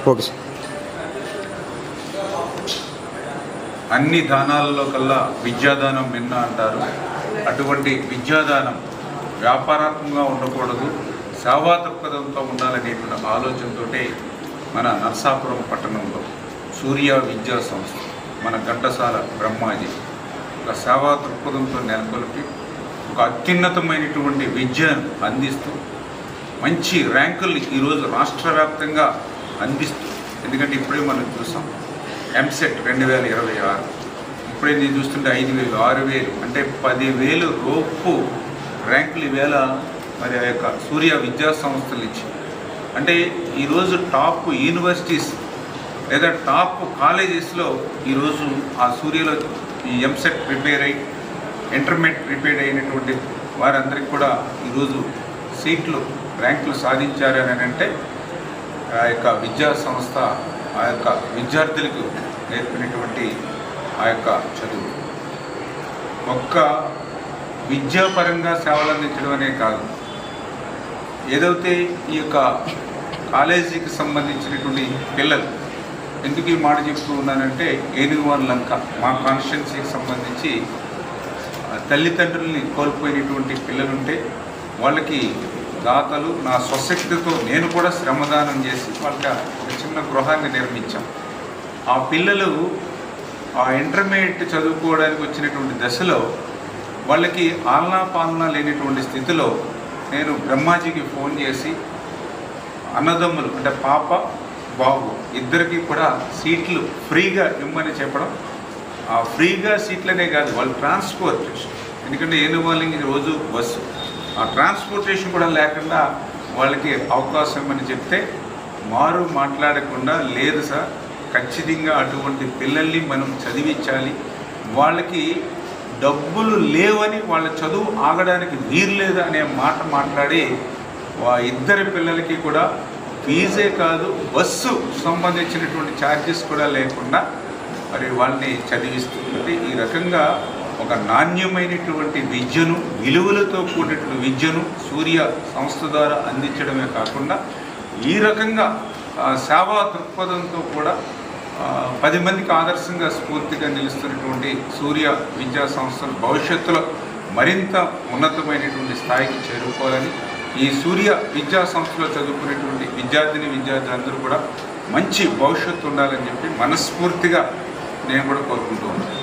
Okay sir. అన్ని దానాలలో కల్లా విద్యాదానం మిన్న అంటారు. అటువంటి విద్యాదానం వ్యాపారాత్మకంగా ఉండకూడదు, సేవా దృక్పథంతో ఉండాలనేటువంటి ఆలోచనతో మన నర్సాపురం పట్టణంలో సూర్య విద్యా సంస్థ, మన ఘంటసాల బ్రహ్మాజీ ఒక సేవా దృక్పథంతో నెలకొల్పి ఒక అత్యున్నతమైనటువంటి విద్యను అందిస్తూ మంచి ర్యాంకులు ఈరోజు రాష్ట్ర వ్యాప్తంగా అందిస్తూ, ఎందుకంటే ఇప్పుడే మనం చూసాం ఎంసెట్ 2026, ఇప్పుడే నేను చూస్తుంటే 5,000, 6,000 అంటే 10,000 లోపు ర్యాంకులు ఈవేళ మరి ఆ యొక్క సూర్య విద్యా సంస్థలు ఇచ్చి, అంటే ఈరోజు టాప్ యూనివర్సిటీస్ లేదా టాప్ కాలేజెస్లో ఈరోజు ఆ సూర్యలో ఈ ఎంసెట్ ప్రిపేర్ అయ్యి ఇంటర్మీడియట్ ప్రిపేర్ అయినటువంటి వారందరికీ కూడా ఈరోజు సీట్లు ర్యాంకులు సాధించారని అంటే ఆ యొక్క విద్యా సంస్థ ఆ యొక్క విద్యార్థులకు నేర్పినటువంటి ఆ యొక్క చదువు ఒక్క విద్యాపరంగా సేవలు అందించడం అనే కాదు, ఏదైతే ఈ యొక్క కాలేజీకి సంబంధించినటువంటి పిల్లలు, ఎందుకు ఈ మాట చెప్తూ ఉన్నానంటే ఏనుగువాన్ లంక మా కాన్స్టిట్యున్సీకి సంబంధించి తల్లిదండ్రుల్ని కోల్పోయినటువంటి పిల్లలుంటే వాళ్ళకి దాతలు నా స్వశక్తితో నేను కూడా శ్రమదానం చేసి వాళ్ళకి ఒక చిన్న గృహాన్ని నిర్మించాం. ఆ పిల్లలు ఆ ఇంటర్మీడియట్ చదువుకోవడానికి వచ్చినటువంటి దశలో వాళ్ళకి ఆలనా పాలనా లేనటువంటి స్థితిలో నేను బ్రహ్మాజీకి ఫోన్ చేసి అన్నదమ్ములు అంటే పాప బాబు ఇద్దరికి కూడా సీట్లు ఫ్రీగా ఇమ్మని చెప్పడం. ఆ ఫ్రీగా సీట్లనే కాదు, వాళ్ళు ట్రాన్స్పోర్టేషన్, ఎందుకంటే ఏనుగువాళ్ళకి రోజు బస్సు, ఆ ట్రాన్స్పోర్టేషన్ కూడా లేకుండా వాళ్ళకి అవకాశం ఇమ్మని చెప్తే మారు మాట్లాడకుండా లేదు సార్ ఖచ్చితంగా అటువంటి పిల్లల్ని మనం చదివించాలి, వాళ్ళకి డబ్బులు లేవని వాళ్ళ చదువు ఆగడానికి వీలు లేదు అనే మాట మాట్లాడి ఇద్దరి పిల్లలకి కూడా ఫీజే కాదు బస్సు సంబంధించినటువంటి ఛార్జెస్ కూడా లేకుండా మరి వాళ్ళని చదివిస్తుంది. ఈ రకంగా ఒక నాణ్యమైనటువంటి విద్యను, విలువలతో కూడినటువంటి విద్యను సూర్య సంస్థ ద్వారా అందించడమే కాకుండా ఈ రకంగా సేవా దృక్పథంతో కూడా 10 మందికి ఆదర్శంగా స్ఫూర్తిగా నిలుస్తున్నటువంటి సూర్య విద్యా సంస్థలు భవిష్యత్తులో మరింత ఉన్నతమైనటువంటి స్థాయికి చేరుకోవాలని, ఈ సూర్య విద్యా సంస్థలో చదువుకునేటువంటి విద్యార్థులందరూ కూడా మంచి భవిష్యత్తు ఉండాలని చెప్పి మనస్ఫూర్తిగా నేను కూడా కోరుకుంటూ ఉన్నాను.